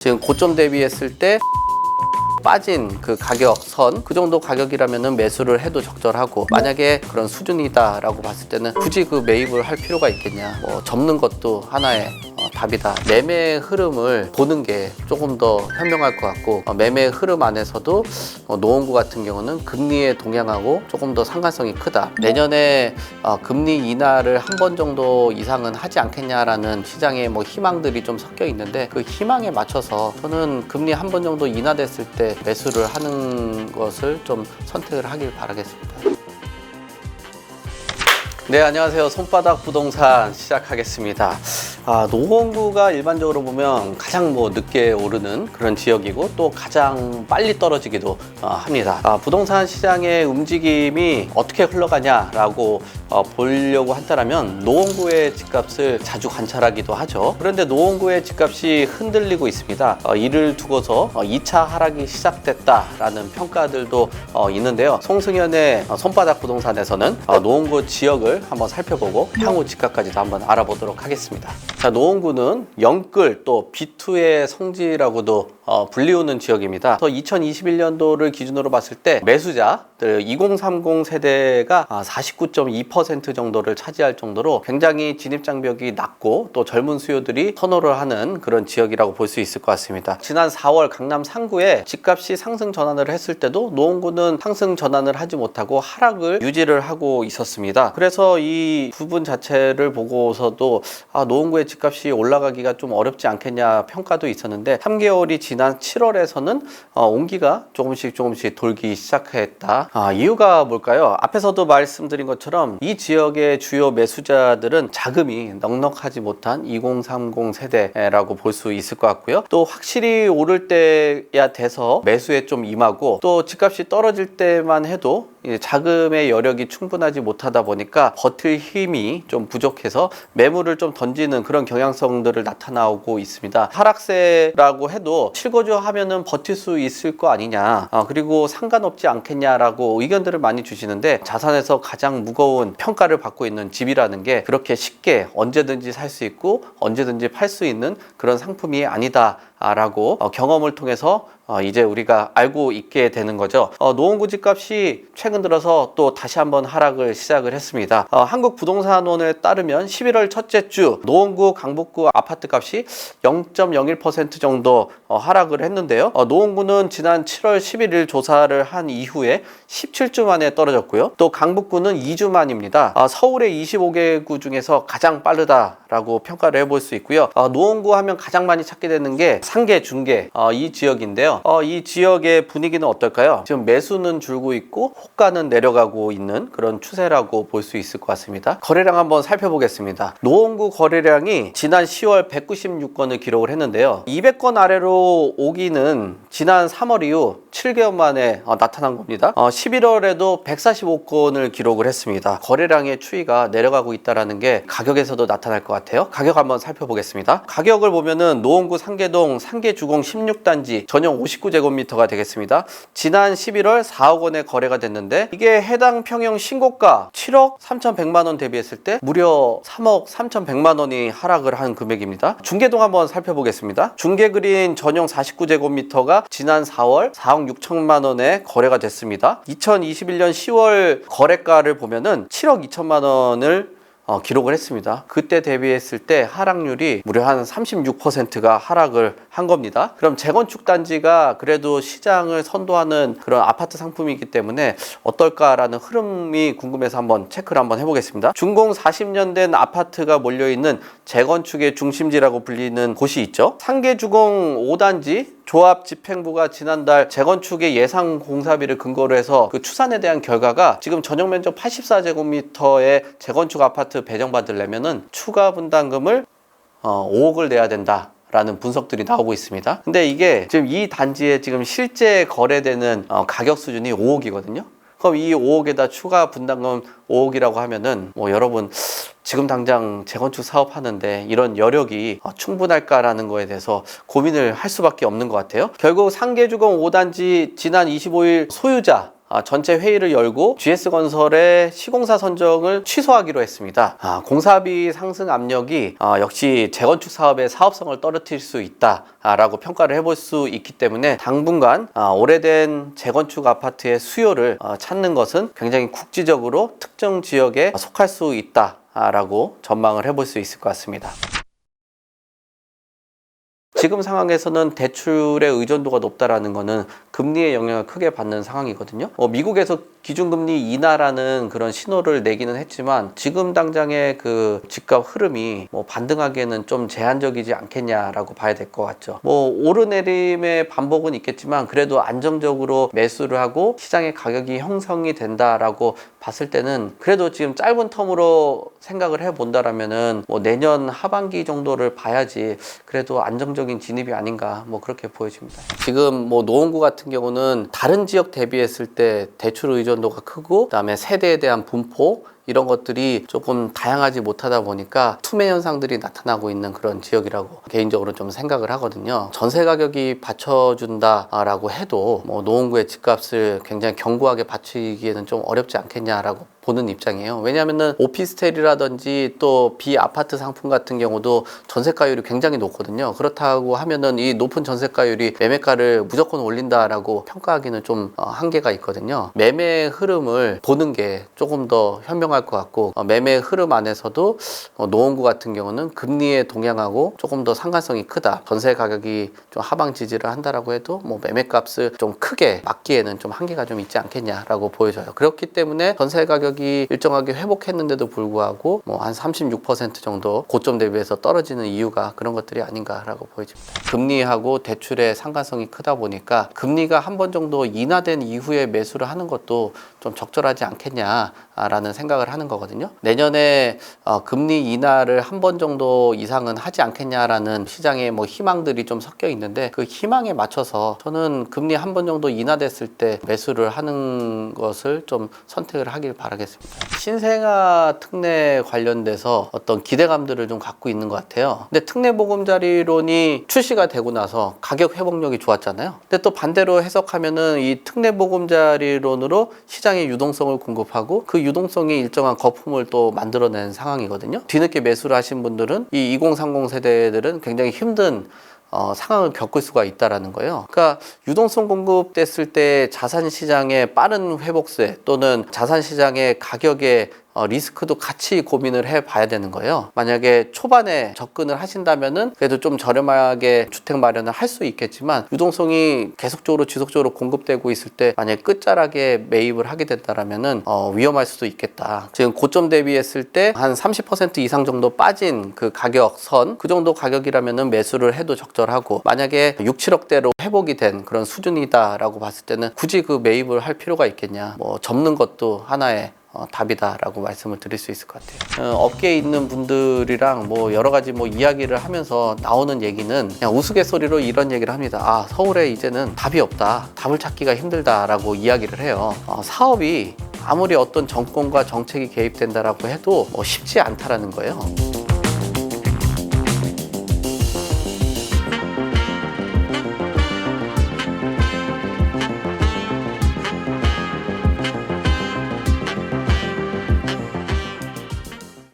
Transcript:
지금 고점 대비했을 때 빠진 그 가격선, 그 정도 가격이라면은 매수를 해도 적절하고, 만약에 그런 수준이다라고 봤을 때는 굳이 그 매입을 할 필요가 있겠냐. 뭐 접는 것도 하나의 답이다. 매매 흐름을 보는 게 조금 더 현명할 것 같고, 매매 흐름 안에서도 노원구 같은 경우는 금리의 동향하고 조금 더 상관성이 크다. 내년에 금리 인하를 한 번 정도 이상은 하지 않겠냐라는 시장의 뭐 희망들이 좀 섞여 있는데, 그 희망에 맞춰서 저는 금리 한 번 정도 인하됐을 때 매수를 하는 것을 좀 선택을 하길 바라겠습니다. 네, 안녕하세요. 손바닥 부동산 시작하겠습니다. 노원구가 일반적으로 보면 가장 늦게 오르는 그런 지역이고, 또 가장 빨리 떨어지기도 합니다. 부동산 시장의 움직임이 어떻게 흘러가냐라고 보려고 한다면 노원구의 집값을 자주 관찰하기도 하죠. 그런데 노원구의 집값이 흔들리고 있습니다. 이를 두고서 2차 하락이 시작됐다라는 평가들도 있는데요. 송승현의 손바닥 부동산에서는 노원구 지역을 한번 살펴보고 향후 집값까지도 한번 알아보도록 하겠습니다. 자, 노원구는 영끌 또 B2의 성지라고도 불리우는 지역입니다. 2021년도를 기준으로 봤을 때 매수자들 2030 세대가 49.2% 정도를 차지할 정도로 굉장히 진입장벽이 낮고, 또 젊은 수요들이 선호를 하는 그런 지역이라고 볼 수 있을 것 같습니다. 지난 4월 강남 상구에 집값이 상승 전환을 했을 때도 노원구는 상승 전환을 하지 못하고 하락을 유지를 하고 있었습니다. 그래서 이 부분 자체를 보고서도 노원구의 집값이 올라가기가 좀 어렵지 않겠냐 평가도 있었는데, 3개월이 지난 7월에서는 온기가 조금씩 돌기 시작했다. 이유가 뭘까요? 앞에서도 말씀드린 것처럼 이 지역의 주요 매수자들은 자금이 넉넉하지 못한 2030 세대라고 볼 수 있을 것 같고요. 또 확실히 오를 때야 돼서 매수에 좀 임하고, 또 집값이 떨어질 때만 해도 자금의 여력이 충분하지 못하다 보니까 버틸 힘이 좀 부족해서 매물을 좀 던지는 그런 경향성들을 나타나고 있습니다. 하락세라고 해도 실거주 하면은 버틸 수 있을 거 아니냐, 그리고 상관없지 않겠냐라고 의견들을 많이 주시는데, 자산에서 가장 무거운 평가를 받고 있는 집이라는 게 그렇게 쉽게 언제든지 살 수 있고 언제든지 팔 수 있는 그런 상품이 아니다 라고 경험을 통해서 이제 우리가 알고 있게 되는 거죠. 노원구 집값이 최근 들어서 또 다시 한번 하락을 시작을 했습니다. 한국부동산원에 따르면 11월 첫째 주 노원구 강북구 아파트 값이 0.01% 정도 하락을 했는데요. 노원구는 지난 7월 11일 조사를 한 이후에 17주 만에 떨어졌고요. 또 강북구는 2주 만입니다. 서울의 25개구 중에서 가장 빠르다라고 평가를 해볼 수 있고요. 노원구 하면 가장 많이 찾게 되는 게 상계, 중계 이 지역인데요. 이 지역의 분위기는 어떨까요? 지금 매수는 줄고 있고 호가는 내려가고 있는 그런 추세라고 볼 수 있을 것 같습니다. 거래량 한번 살펴보겠습니다. 노원구 거래량이 지난 10월 196건을 기록을 했는데요. 200건 아래로 오기는 지난 3월 이후 7개월 만에 나타난 겁니다. 11월에도 145건을 기록을 했습니다. 거래량의 추이가 내려가고 있다는 게 가격에서도 나타날 것 같아요. 가격 한번 살펴보겠습니다. 가격을 보면은 노원구 상계동 상계주공 16단지 전용 59제곱미터가 되겠습니다. 지난 11월 4억 원에 거래가 됐는데, 이게 해당 평형 신고가 7억 3,100만 원 대비했을 때 무려 3억 3,100만 원이 하락을 한 금액입니다. 중계동 한번 살펴보겠습니다. 중계그린 전용 49제곱미터가 지난 4월 4억 6천만 원에 거래가 됐습니다. 2021년 10월 거래가를 보면은 7억 2천만 원을 기록을 했습니다. 그때 대비했을 때 하락률이 무려 한 36%가 하락을 한 겁니다. 그럼 재건축 단지가 그래도 시장을 선도하는 그런 아파트 상품이기 때문에 어떨까라는 흐름이 궁금해서 한번 체크를 한번 해보겠습니다. 준공 40년 된 아파트가 몰려있는 재건축의 중심지라고 불리는 곳이 있죠. 상계주공 5단지 조합집행부가 지난달 재건축의 예상 공사비를 근거로 해서 그 추산에 대한 결과가, 지금 전용 면적 84제곱미터의 재건축 아파트 배정받으려면은 추가 분담금을 5억을 내야 된다 라는 분석들이 나오고 있습니다. 근데 이게 지금 이 단지에 지금 실제 거래되는 가격 수준이 5억이거든요. 그럼 이 5억에다 추가 분담금 5억이라고 하면은 여러분 지금 당장 재건축 사업하는데 이런 여력이 충분할까라는 거에 대해서 고민을 할 수밖에 없는 것 같아요. 결국 상계주공 5단지 지난 25일 소유자 전체 회의를 열고 GS건설의 시공사 선정을 취소하기로 했습니다. 공사비 상승 압력이 역시 재건축 사업의 사업성을 떨어뜨릴 수 있다라고 평가를 해볼 수 있기 때문에 당분간 오래된 재건축 아파트의 수요를 찾는 것은 굉장히 국지적으로 특정 지역에 속할 수 있다라고 전망을 해볼 수 있을 것 같습니다. 지금 상황에서는 대출의 의존도가 높다라는 것은 금리의 영향을 크게 받는 상황이거든요. 미국에서 기준금리 인하라는 그런 신호를 내기는 했지만 지금 당장의 그 집값 흐름이 반등하기에는 좀 제한적이지 않겠냐라고 봐야 될 것 같죠. 오르내림의 반복은 있겠지만 그래도 안정적으로 매수를 하고 시장의 가격이 형성이 된다라고 봤을 때는 그래도 지금 짧은 텀으로 생각을 해본다라면은 내년 하반기 정도를 봐야지 그래도 안정적인 진입이 아닌가 그렇게 보여집니다. 지금 노원구 같은 경우는 다른 지역 대비했을 때 대출 의존도가 크고 그다음에 세대에 대한 분포 이런 것들이 조금 다양하지 못하다 보니까 투매 현상들이 나타나고 있는 그런 지역이라고 개인적으로 좀 생각을 하거든요. 전세 가격이 받쳐준다라고 해도 노원구의 집값을 굉장히 견고하게 받치기에는 좀 어렵지 않겠냐라고 보는 입장이에요. 왜냐하면은 오피스텔이라든지 또 비아파트 상품 같은 경우도 전세가율이 굉장히 높거든요. 그렇다고 하면은 이 높은 전세가율이 매매가를 무조건 올린다라고 평가하기는 좀 한계가 있거든요. 매매 흐름을 보는 게 조금 더 현명할 것 같고 매매 흐름 안에서도 노원구 같은 경우는 금리의 동향하고 조금 더 상관성이 크다. 전세 가격이 좀 하방 지지를 한다라고 해도 매매값을 좀 크게 막기에는 좀 한계가 좀 있지 않겠냐라고 보여져요. 그렇기 때문에 전세 가격이 일정하게 회복했는데도 불구하고 한 36% 정도 고점 대비해서 떨어지는 이유가 그런 것들이 아닌가라고 보여집니다. 금리하고 대출의 상관성이 크다 보니까 금리가 한 번 정도 인하된 이후에 매수를 하는 것도 좀 적절하지 않겠냐라는 생각을 하는 거거든요. 내년에 금리 인하를 한 번 정도 이상은 하지 않겠냐라는 시장의 희망들이 좀 섞여 있는데 그 희망에 맞춰서 저는 금리 한 번 정도 인하됐을 때 매수를 하는 것을 좀 선택을 하길 바라겠습니다. 신생아 특례 관련돼서 어떤 기대감들을 좀 갖고 있는 것 같아요. 근데 특례보금자리론이 출시가 되고 나서 가격 회복력이 좋았잖아요. 근데 또 반대로 해석하면은 이 특례보금자리론으로 시장에 유동성을 공급하고 그 유동성이 일정한 거품을 또 만들어낸 상황이거든요. 뒤늦게 매수를 하신 분들은 이 2030 세대들은 굉장히 힘든 상황을 겪을 수가 있다라는 거예요. 그러니까 유동성 공급됐을 때 자산 시장의 빠른 회복세 또는 자산 시장의 가격의 리스크도 같이 고민을 해봐야 되는 거예요. 만약에 초반에 접근을 하신다면은 그래도 좀 저렴하게 주택 마련을 할 수 있겠지만 유동성이 계속적으로 지속적으로 공급되고 있을 때 만약에 끝자락에 매입을 하게 된다라면은 위험할 수도 있겠다. 지금 고점 대비했을 때 한 30% 이상 정도 빠진 그 가격선 그 정도 가격이라면은 매수를 해도 적절하고 만약에 6, 7억대로 회복이 된 그런 수준이다라고 봤을 때는 굳이 그 매입을 할 필요가 있겠냐. 접는 것도 하나의 답이다라고 말씀을 드릴 수 있을 것 같아요. 업계에 있는 분들이랑 여러 가지 이야기를 하면서 나오는 얘기는 그냥 우스갯소리로 이런 얘기를 합니다. 서울에 이제는 답이 없다. 답을 찾기가 힘들다라고 이야기를 해요. 사업이 아무리 어떤 정권과 정책이 개입된다라고 해도 쉽지 않다라는 거예요.